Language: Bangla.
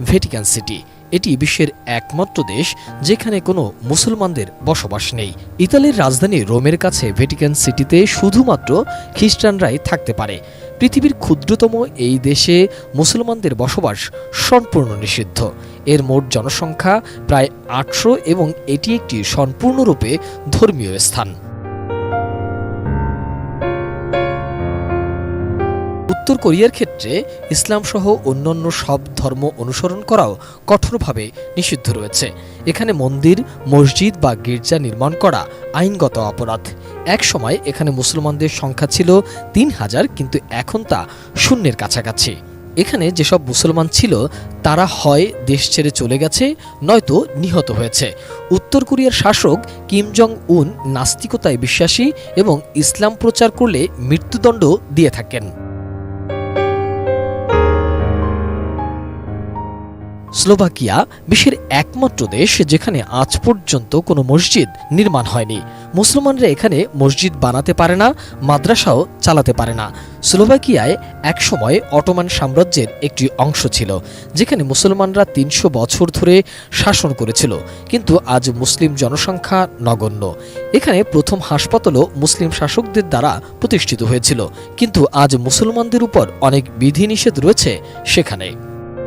Vatican city. এটি বিশ্বের একমাত্র দেশ যেখানে কোনো মুসলমানদের বসবাস নেই। ইতালির রাজধানী রোমের কাছে ভ্যাটিকান সিটিতে শুধুমাত্র খ্রিস্টানরাই থাকতে পারে। পৃথিবীর ক্ষুদ্রতম এই দেশে মুসলমানদের বসবাস সম্পূর্ণ নিষিদ্ধ। এর মোট জনসংখ্যা প্রায় ৮০০ এবং এটি একটি সম্পূর্ণরূপে ধর্মীয় স্থান। উত্তর কোরিয়ার ক্ষেত্রে ইসলাম সহ অন্যান্য সব ধর্ম অনুসরণ করাও কঠোরভাবে নিষিদ্ধ রয়েছে। এখানে মন্দির, মসজিদ বা গির্জা নির্মাণ করা আইনগত অপরাধ। এক সময় এখানে মুসলমানদের সংখ্যা ছিল ৩,০০০, কিন্তু এখন তা শূন্যের কাছাকাছি। এখানে যেসব মুসলমান ছিল তারা হয় দেশ ছেড়ে চলে গেছে, নয়তো নিহত হয়েছে। উত্তর কোরিয়ার শাসক কিম জং উন নাস্তিকতায় বিশ্বাসী এবং ইসলাম প্রচার করলে মৃত্যুদণ্ড দিয়ে থাকেন। স্লোভাকিয়া বিশ্বের একমাত্র দেশ যেখানে আজ পর্যন্ত কোনো মসজিদ নির্মাণ হয়নি। মুসলমানরা এখানে মসজিদ বানাতে পারে না, মাদ্রাসাও চালাতে পারে না। স্লোভাকিয়ায় একসময় অটোমান সাম্রাজ্যের একটি অংশ ছিল, যেখানে মুসলমানরা ৩০০ বছর ধরে শাসন করেছিল, কিন্তু আজ মুসলিম জনসংখ্যা নগণ্য। এখানে প্রথম হাসপাতালও মুসলিম শাসকদের দ্বারা প্রতিষ্ঠিত হয়েছিল, কিন্তু আজ মুসলমানদের উপর অনেক বিধিনিষেধ রয়েছে সেখানে।